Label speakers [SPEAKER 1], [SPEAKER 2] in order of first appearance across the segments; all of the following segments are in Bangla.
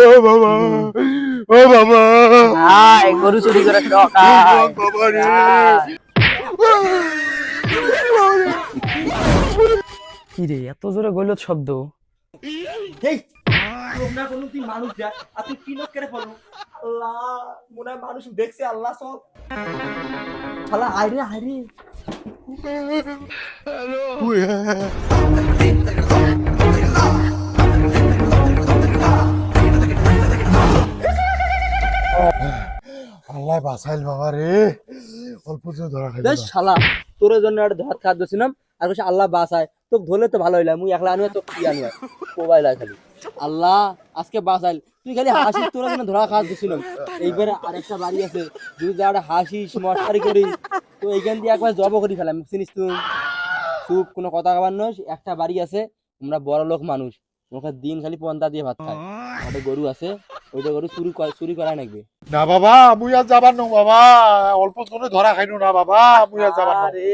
[SPEAKER 1] ও বাবা, ও বাবা,
[SPEAKER 2] আয় গরু চুরি করে শখ আয়।
[SPEAKER 1] বাবা রে।
[SPEAKER 2] কি রে এত জোরে গইলত শব্দ?
[SPEAKER 3] এই তোমরা কোনো তুই মানুষ যা আর তুই কি লোক করে বলো আল্লাহ মনে হয় মানুষ দেখছে আল্লাহ সব শালা আইরে আইরে
[SPEAKER 1] আল্লাহ বাঁচাইল বাবা রে, অল্প যে ধরা খাইল
[SPEAKER 3] দেখ শালা তোর জন্য একটা ধর খাদ্য ছিলাম আর কইছে আল্লাহ বাঁচায় তোকে ধরলে তো ভালো হইলা মুই একলা আনবে তো কি আনবে মোবাইল খালি আল্লাহ আজকে বাঁচাইল তুই খালি হাসিস তোর জন্য ধরা খাদ্য ছিলাম এইবারে আরেকটা বাড়ি আছে তুই যা একটা হাসিস মস্কারি করি তো এইখান দিয়ে একবার জব করি ফেলাম চিনিস তুই চুপ কোনো কথা কবার নয় একটা বাড়ি আছে আমরা বড় লোক মানুষ ওখানে দিন খালি পন্তা দিয়ে ভাত খায় একটা গরু আছে ওইটা গরু চুরি করায় নাকবে
[SPEAKER 1] না বাবা, মুই আর যাবার নো বাবা, অল্প জনে ধরা খাইনু না বাবা, মুই আর যাবার নো।
[SPEAKER 3] আরে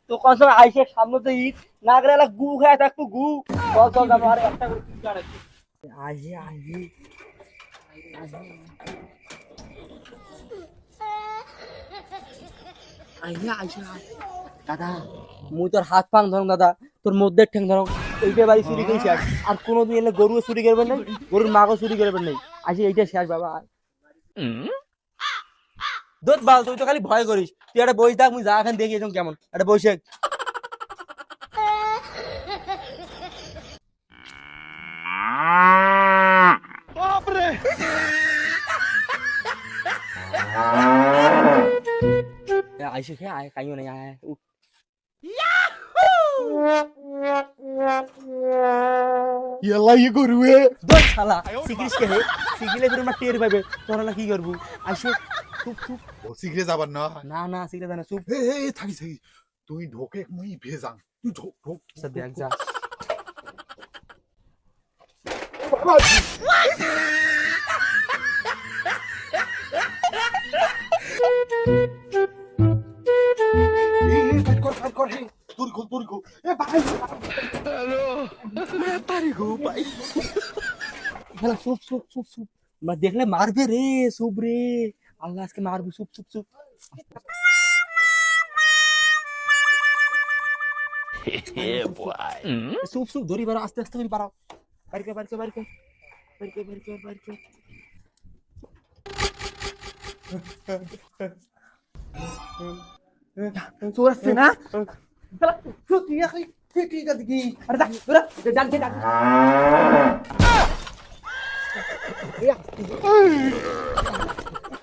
[SPEAKER 3] তো কত আইসে সামনে তো ঈদ না গেলে এলা গু খায় থাকতো গু চল চল যাবো আরে একটা করে কি করে আইসে আইসে আইসে আইসে দাদা মুই তোর হাত পাং ধরুন দাদা তোর মধ্যে ঠেং ধরুন এইটা বাড়ি চুরি করেছি আর কোনোদিন এলে গরু চুরি করবেন নাই গরুর মাগও চুরি করবেন নাই আইসে এইটা শেষ বাবা দোত বাল তুই তো খালি ভয় করিস তুই একটা বই থাক মুই যা এখন দেখি কেমন একটা বসে আইসে খেয়ে আয় কাইও নাই আয় উঠ
[SPEAKER 1] ইয়াল্লা ই গরুয়ে
[SPEAKER 3] দোত শালা সিকিরিস কে হে সিকিলে ফিরে না টের পাবে তোরা না কি করবো আইসে চুপ চুপ
[SPEAKER 1] ও শিগরে যাবার না।
[SPEAKER 3] না না সিকিলে জানা চুপ
[SPEAKER 1] এ এ থাকিস থাকিস, তুই ঢোকে মুই ভেজাং, তুই ঢোক ঢোক।
[SPEAKER 3] দেখ যা
[SPEAKER 1] ফাইট কর হে, তুই খোল এ ভাই। হ্যালো, मैं तारी गो भाई।
[SPEAKER 3] শালা চুপ চুপ চুপ চুপ আমরা দেখলে মারবে রে চুপ রে আল্লাহ আজকে মারবে চুপ চুপ চুপ চুপ চুপ ধরি বাড়াও আস্তে আস্তে করে বাড়াও বাড়িকে বাড়িকে বাড়িকে বাড়িকে বাড়িকে বাড়িকে চোর আসছে না শালা সত্যি আরে ঠিক আছে কি আরে দেখ ধরা ডাক দে ডাক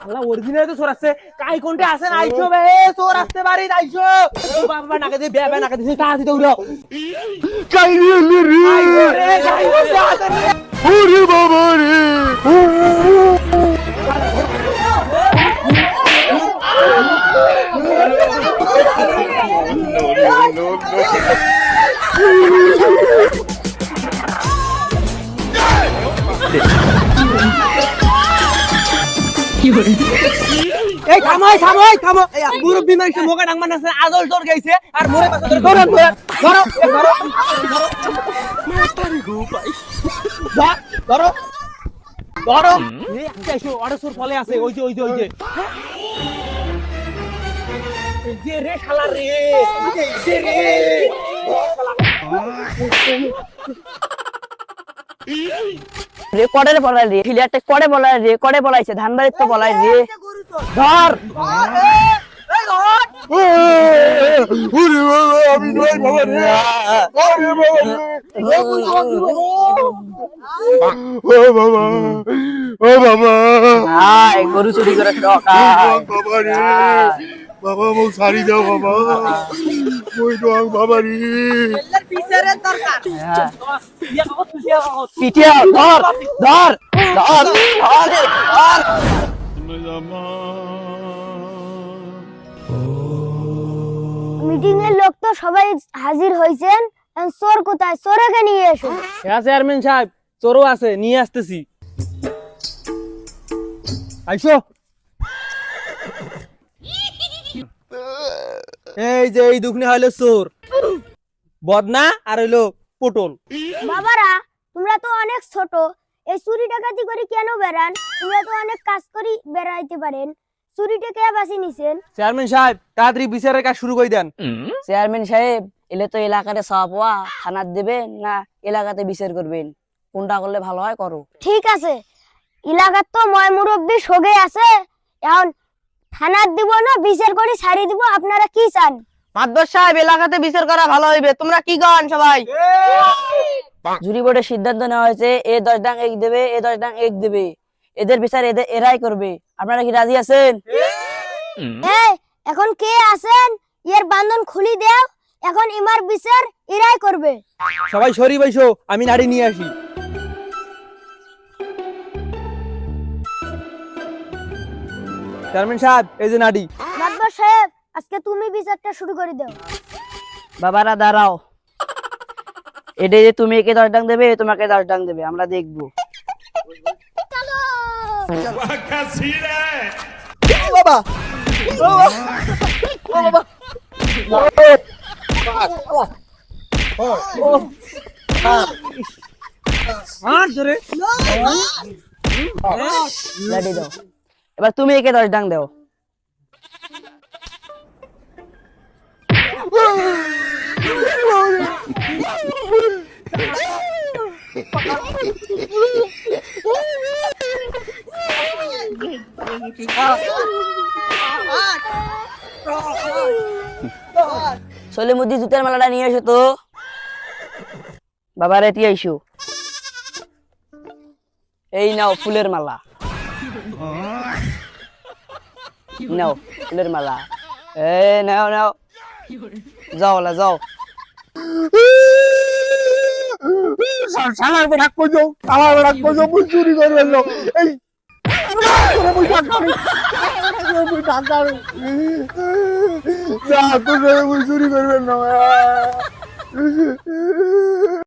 [SPEAKER 3] আল্লাহ অরিজিনাল তো চোর আসছে কাই কোনটা আছে না আইছো বে চোর আসতে পারি আইছো বাবা নাকে দিয়ে বে নাকে দিয়ে তাড়াতাড়ি দৌড়াও
[SPEAKER 1] কাই রে রে,
[SPEAKER 3] আইছো রে কাই কোনটা আছে রে
[SPEAKER 1] ওরে বাবা রে।
[SPEAKER 3] এই থামো থামো এই মুরব্বি মানুষের মুখে ডাং মারছে আদল তোর গাইছে আর মোরে পাশে ধরো ধরো ধরো মাতারি গো ভাই ধরো ধরো এই একটা এসো অড়সুর ফলে আছে ওই যে এই যে রে শালা রে এই যে রে
[SPEAKER 2] রেকর্ডের বলাই রে ফিলিয়ারটা করে বলাই রেকর্ডে বলাইছে ধানবাড়ির তো বলাই রে ধর
[SPEAKER 1] ওরে বাবা, আমি নই বাবা রে। ওরে বাবা রে। ও বাবা, ও বাবা,
[SPEAKER 2] আয় গরু চুরি করে শখ আয়।
[SPEAKER 1] বাবা রে, বাবা মোক ছাড়ি দাও বাবা, মই ডং বাবা রে।
[SPEAKER 2] পিটিয়া ধর ধর ধর ধর ধর
[SPEAKER 4] মিটিং এর লোক তো সবাই হাজির হয়েছেন চোর কোথায় চোরকে নিয়ে এসো
[SPEAKER 3] হ্যাঁ চেয়ারম্যান সাহেব চোরও আছে নিয়ে আসতেছি আইসো এই যে এই দুখনি হইলো চোর বদনা আর হইলো পটল।
[SPEAKER 4] বাবারা তোমরা তো অনেক ছোট, এই চুরি ডাকাতি করে কেন বেড়ান? তোমরা তো অনেক কাজ করি বেড়াইতে পারেন, চুরিটা কে বাঁচি নিছেন?
[SPEAKER 3] চেয়ারম্যান সাহেব তাড়াতাড়ি বিচারের কাজ শুরু করে দেন।
[SPEAKER 2] চেয়ারম্যান সাহেব এলে তো এলাকাতে সাপোয়া থানার দেবেন না এলাকাতে বিচার করবেন, কোনটা করলে ভালো হয় করো।
[SPEAKER 4] ঠিক আছে, এলাকার তো ময় মুরব্বী সগে আছে, এখন থানার দিব না বিচার করে ছাড়ি দিব, আপনারা কি চান?
[SPEAKER 2] মাদবর সাহেব এলাকাতে বিচার করা ভালো হইবে, তোমরা কি করেন সবাই? জুরি বোর্ডের সিদ্ধান্ত নেওয়া হয়েছে এ 10 ডাং এক দেবে, এ 10 ডাং এক দেবে, এদের বিচার এরাই করবে। আপনারা কি রাজি আছেন?
[SPEAKER 4] এই এখন কে আছেন? এর বান্ধন খুলি দাও, এখন ইমার বিচার এরাই করবে।
[SPEAKER 3] সবাই সরি বৈশো, আমি নাড়ি নিয়ে আসি। চেয়ারম্যান সাহেব এই যে নাড়ি।
[SPEAKER 4] মাতবার সাহেব আজকে তুমি বিচারটা শুরু করে দাও।
[SPEAKER 2] বাবারা দাঁড়াও, এটা যে তুমি একে 10 ডাং দেবে, এ তোমাকে 10 ডাং দেবে, আমরা দেখবো।
[SPEAKER 3] বাবা
[SPEAKER 2] লাঠি দাও, এবার তুমি একে 10 ডাং দাও। সলিমুদ্দি জুতার মালাটা নিয়ে এসো তো। বাবা রেতি আইসো, এই নাও ফুলের মালা, নাও ফুলের মালা, নাও নাও, যাও লা যাও।
[SPEAKER 1] শালার বেটা কই যাও, শালার বেটা কই যাও, মুই চুরি করবেন না। এই মুই টাকা মুই টাকা না তো মুই চুরি করবেন না।